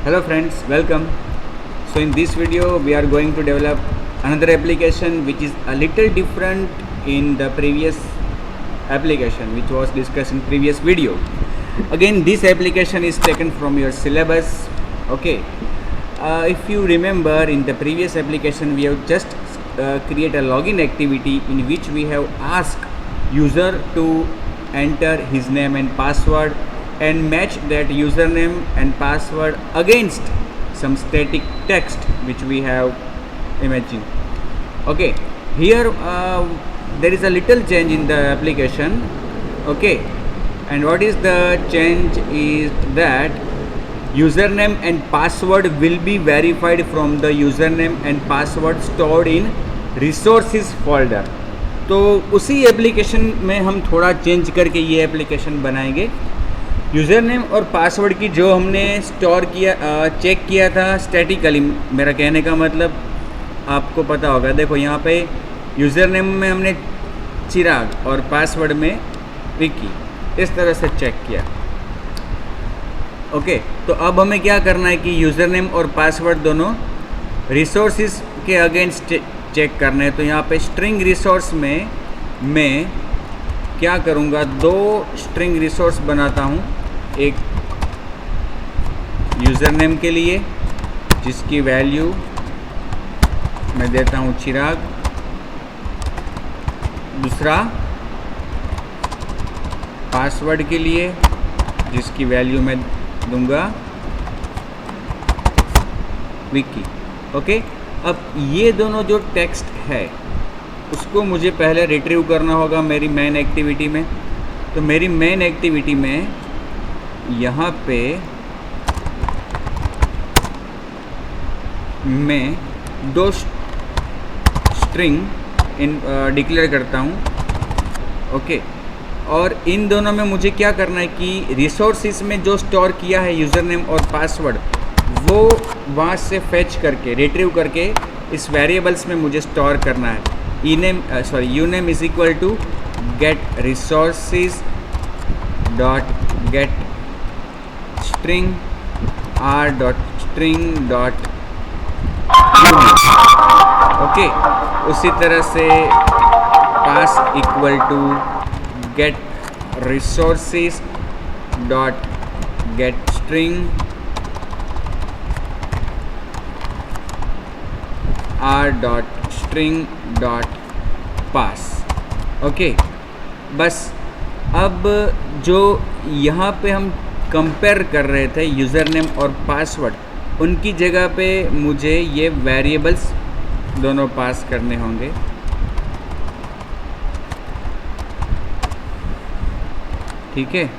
Hello friends, welcome. So in this video we are going to develop another application which is a little different in the previous application which was discussed in previous video. Again this application is taken from your syllabus. Okay. If you remember, in the previous application we have just create a login activity in which we have asked user to enter his name and password and match that username and password against some static text which we have imagined. Okay, here there is a little change in the application. Okay, and what is the change is that username and password will be verified from the username and password stored in resources folder. तो उसी application में हम थोड़ा change करके ये application बनाएंगे. User name और password की जो हमने स्टोर किया चेक किया था स्टैटिकली, मेरा कहने का मतलब आपको पता होगा. देखो यहाँ पे यूज़र नेम में हमने चिराग और पासवर्ड में विकी इस तरह से चेक किया. ओके, तो अब हमें क्या करना है कि यूज़र नेम और पासवर्ड दोनों रिसोर्सेज के अगेंस्ट चेक करना है. तो यहाँ पे स्ट्रिंग रिसोर्स में मैं क्या करूँगा, दो स्ट्रिंग रिसोर्स बनाता हूँ. एक यूज़र नेम के लिए जिसकी वैल्यू मैं देता हूँ चिराग, दूसरा पासवर्ड के लिए जिसकी वैल्यू मैं दूंगा विकी. ओके, अब ये दोनों जो टेक्स्ट है उसको मुझे पहले रिट्रीव करना होगा मेरी मेन एक्टिविटी में. तो मेरी मेन एक्टिविटी में यहाँ पे मैं दो स्ट्रिंग डिक्लेयर करता हूँ. ओके, और इन दोनों में मुझे क्या करना है कि रिसोर्सेज में जो स्टोर किया है यूज़र नेम और पासवर्ड वो वहाँ से फेच करके रिट्रीव करके इस वेरिएबल्स में मुझे स्टोर करना है. Uname is equal to get resources dot get string R dot string dot. Okay, उसी तरह से pass equal to get resources dot get string R dot string dot pass. Okay, बस अब जो यहाँ पे हम कंपेयर कर रहे थे यूज़र नेम और पासवर्ड, उनकी जगह पे मुझे ये वेरिएबल्स दोनों पास करने होंगे. ठीक है,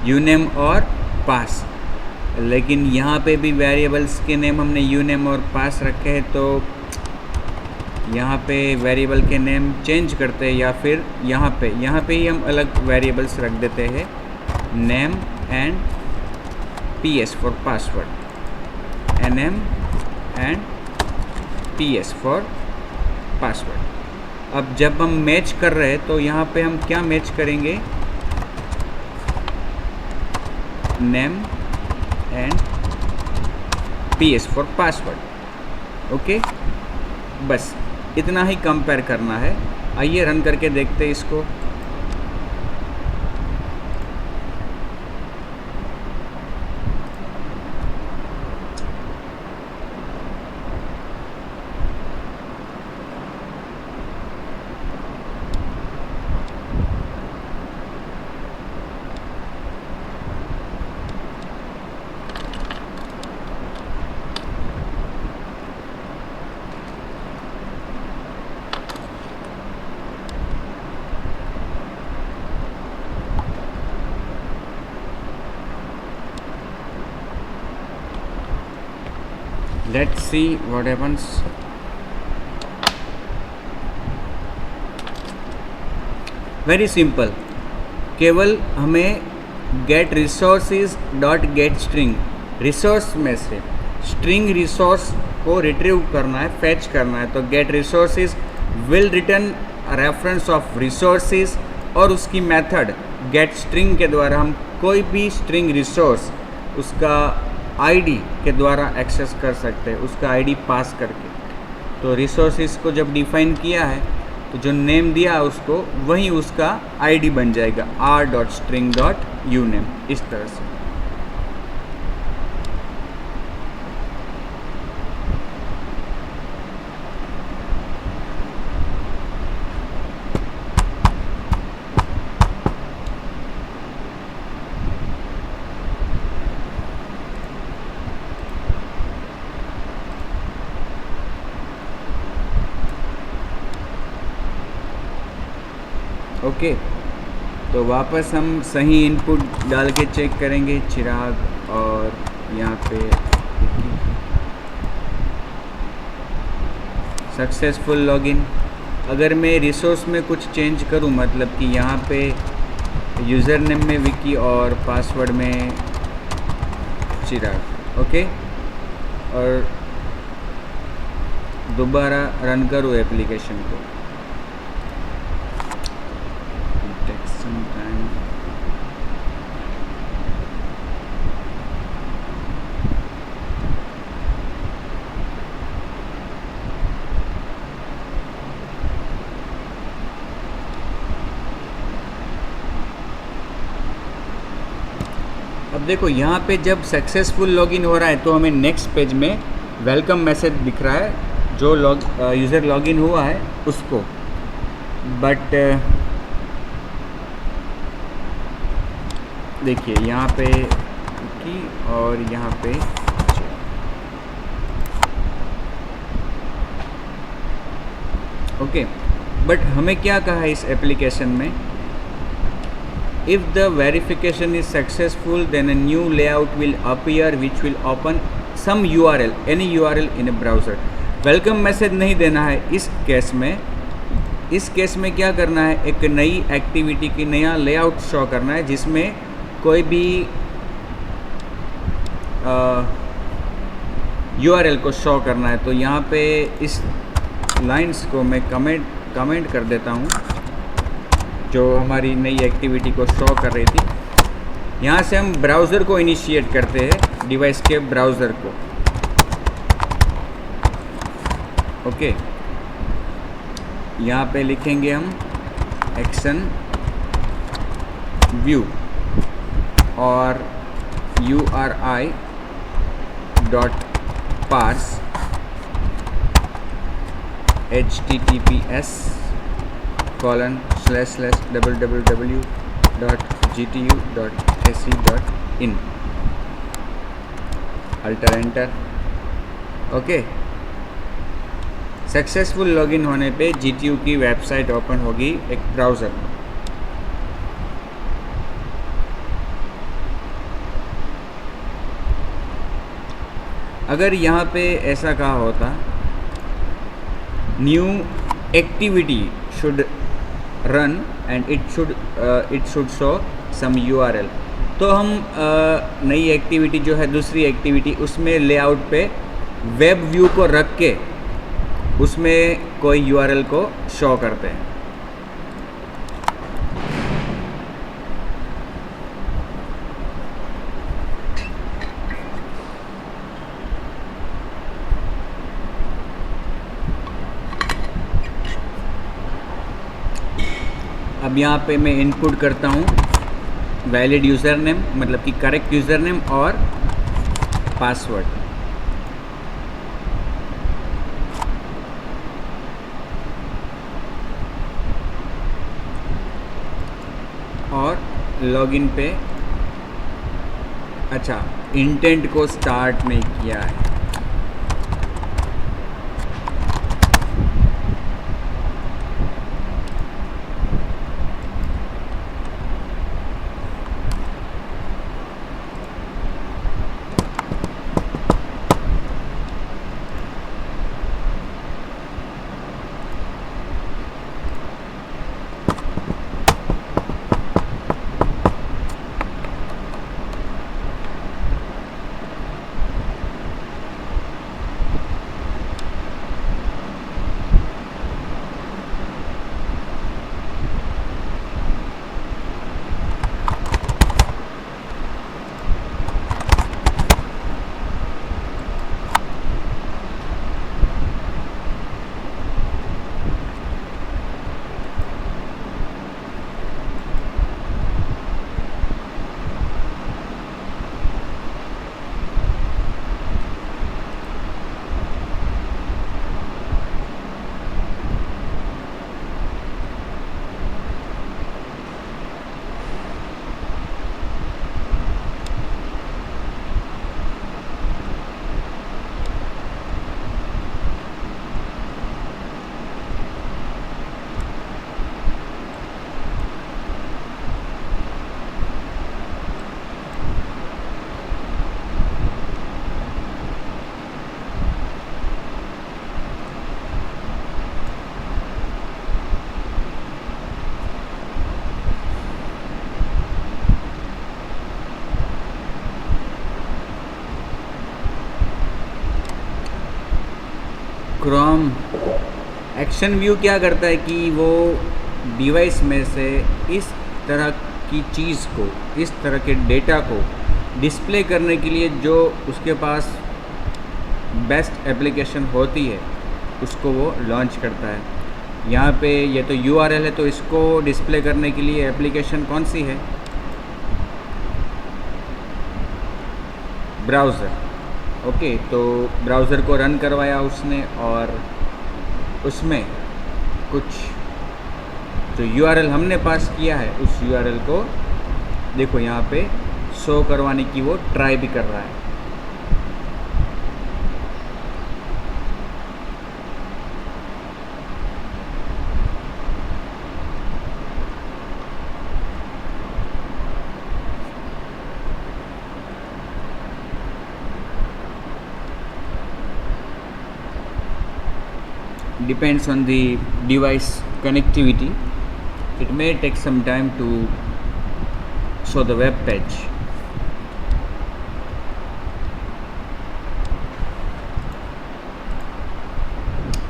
यूनेम और पास. लेकिन यहाँ पे भी वेरिएबल्स के नेम हमने यूनेम और पास रखे हैं, तो यहाँ पे वेरिएबल के नेम चेंज करते हैं या फिर यहाँ पे ही हम अलग वेरिएबल्स रख देते हैं, name and PS for password, NM and PS for password. अब जब हम मैच कर रहे हैं तो यहाँ पे हम क्या मैच करेंगे, name and PS for password. Okay, बस इतना ही कंपेयर करना है. आइए रन करके देखते हैं इसको. Let's see what happens. Very simple, केवल हमें get resources dot get string, resource में से स्ट्रिंग रिसोर्स को रिट्रीव करना है, फैच करना है. तो get resources will return reference of resources और उसकी मेथड गेट स्ट्रिंग के द्वारा हम कोई भी स्ट्रिंग रिसोर्स उसका आईडी के द्वारा एक्सेस कर सकते हैं, उसका आईडी पास करके। तो रिसोर्सेज को जब डिफाइन किया है तो जो नेम दिया उसको वही उसका आईडी बन जाएगा, r.string.uname, इस तरह से। ओके, तो वापस हम सही इनपुट डाल के चेक करेंगे, चिराग, और यहाँ पे सक्सेसफुल लॉगिन। अगर मैं रिसोर्स में कुछ चेंज करूँ, मतलब कि यहाँ पे यूज़र नेम में विकी और पासवर्ड में चिराग, ओके, और दोबारा रन करूँ एप्लीकेशन को, अब देखो यहाँ पे जब सक्सेसफुल लॉगिन हो रहा है तो हमें नेक्स्ट पेज में वेलकम मैसेज दिख रहा है, जो यूज़र लॉगिन हुआ है उसको। बट देखिए यहाँ पे की और यहाँ पे ओके, बट हमें क्या कहा है इस एप्लीकेशन में, if the verification is successful then a new layout will appear which will open some URL, any URL in a browser। Welcome message नहीं देना है इस केस में। इस केस में क्या करना है, एक नई एक्टिविटी की नया लेआउट शो करना है जिसमें कोई भी URL को शो करना है। तो यहाँ पे इस लाइंस को मैं कमेंट कर देता हूँ, जो हमारी नई एक्टिविटी को शो कर रही थी। यहाँ से हम ब्राउज़र को इनिशिएट करते हैं, डिवाइस के ब्राउज़र को, ओके। यहाँ पे लिखेंगे हम एक्शन व्यू और URI dot parse https://www.gtu.se.in, alt enter, okay. Successful login होने पे GTU की वेबसाइट ओपन होगी एक ब्राउज़र में। अगर यहाँ पे ऐसा कहा होता new activity should run and it should show some URL, तो हम नई एक्टिविटी जो है, दूसरी एक्टिविटी, उसमें लेआउट पे वेब व्यू को रख के उसमें कोई URL को शो करते हैं। अब यहाँ पे मैं इनपुट करता हूँ वैलिड यूज़र नेम, मतलब कि करेक्ट यूज़र नेम और पासवर्ड, और लॉगिन पे, अच्छा, इंटेंट को स्टार्ट नहीं किया है। क्रोम एक्शन व्यू क्या करता है कि वो डिवाइस में से इस तरह की चीज़ को, इस तरह के डेटा को डिस्प्ले करने के लिए जो उसके पास बेस्ट एप्लीकेशन होती है उसको वो लॉन्च करता है। यहाँ पे ये तो URL है, तो इसको डिस्प्ले करने के लिए एप्लीकेशन कौन सी है? ब्राउज़र। ओके, तो ब्राउज़र को रन करवाया उसने और उसमें कुछ जो URL हमने पास किया है उस URL को देखो यहाँ पे शो करवाने की वो ट्राई भी कर रहा है। Depends on the device connectivity. It may take some time to show the web page.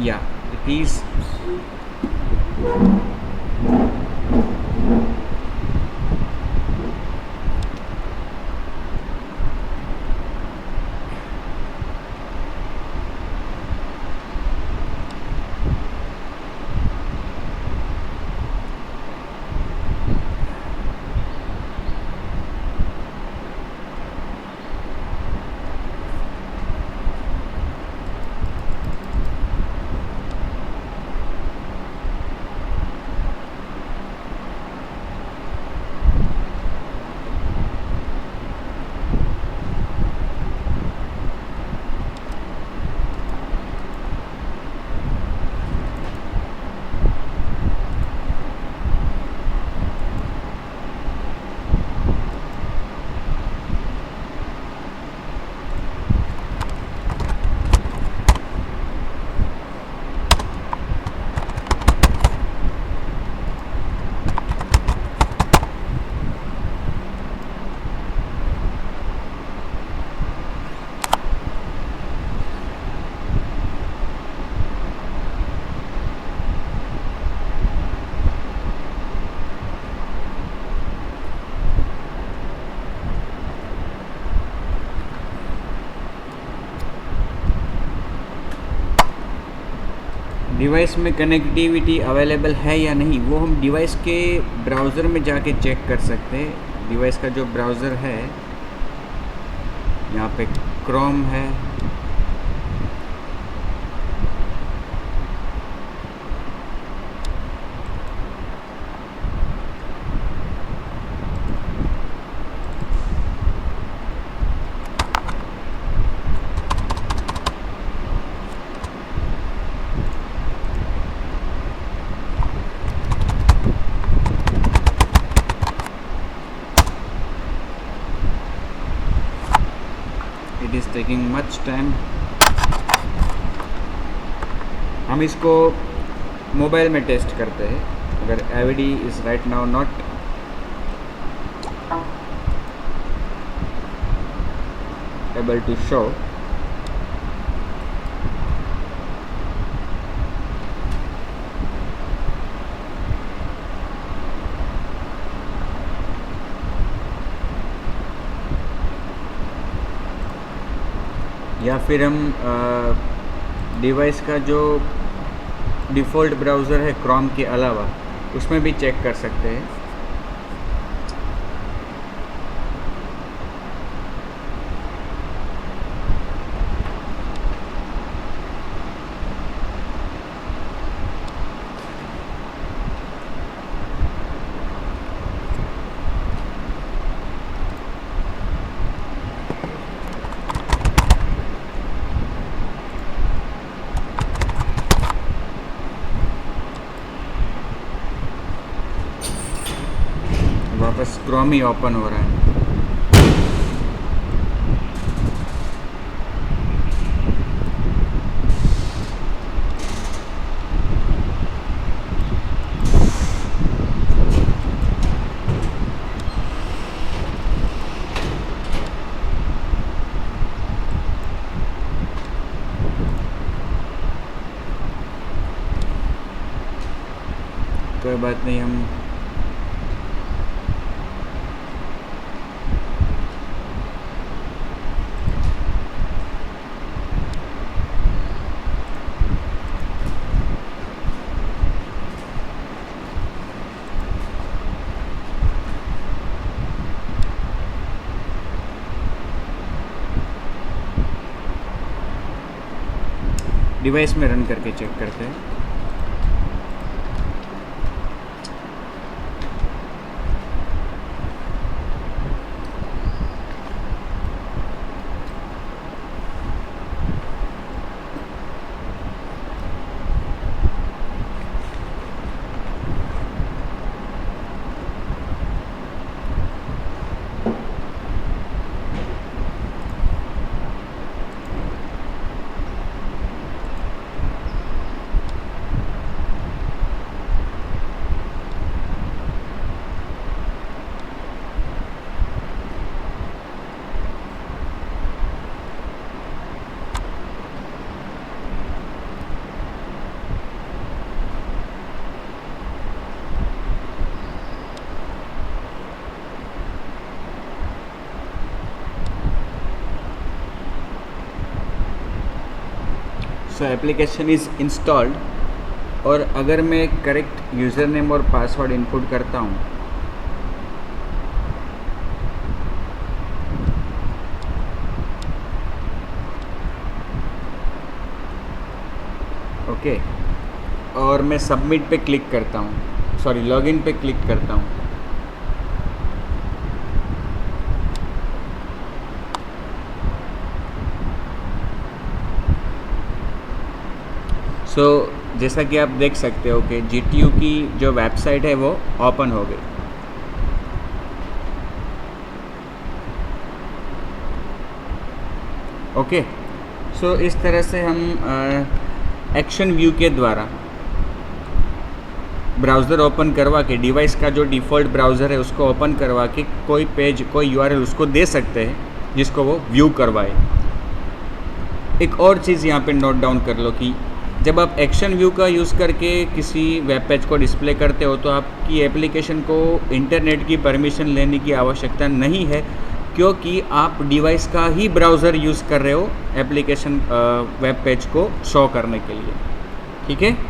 Yeah, it is. Device में कनेक्टिविटी अवेलेबल है या नहीं वो हम डिवाइस के ब्राउज़र में जाके चेक कर सकते हैं। डिवाइस का जो ब्राउज़र है यहाँ पे क्रोम है, it is taking much time. हम इसको मोबाइल में टेस्ट करते हैं। अगर AVD is right now not able to show, या फिर हम डिवाइस का जो डिफ़ॉल्ट ब्राउज़र है क्रोम के अलावा उसमें भी चेक कर सकते हैं। वापस क्रोम ही ओपन हो रहा है। कोई बात नहीं, हम डिवाइस में रन करके चेक करते हैं। सो एप्लीकेशन इज़ इंस्टॉल्ड, और अगर मैं करेक्ट यूज़र नेम और पासवर्ड इनपुट करता हूँ, ओके, और मैं सबमिट पे क्लिक करता हूँ, सॉरी लॉगिन पे क्लिक करता हूँ, सो जैसा कि आप देख सकते हो कि GTU की जो वेबसाइट है वो ओपन हो गई। ओके, सो इस तरह से हम एक्शन व्यू के द्वारा ब्राउज़र ओपन करवा के, डिवाइस का जो डिफ़ॉल्ट ब्राउज़र है उसको ओपन करवा के कोई पेज, कोई URL उसको दे सकते हैं जिसको वो व्यू करवाए। एक और चीज़ यहाँ पे नोट डाउन कर लो कि जब आप एक्शन व्यू का यूज़ करके किसी वेब पेज को डिस्प्ले करते हो तो आपकी एप्लीकेशन को इंटरनेट की परमिशन लेने की आवश्यकता नहीं है, क्योंकि आप डिवाइस का ही ब्राउज़र यूज़ कर रहे हो एप्लीकेशन वेब पेज को शो करने के लिए। ठीक है।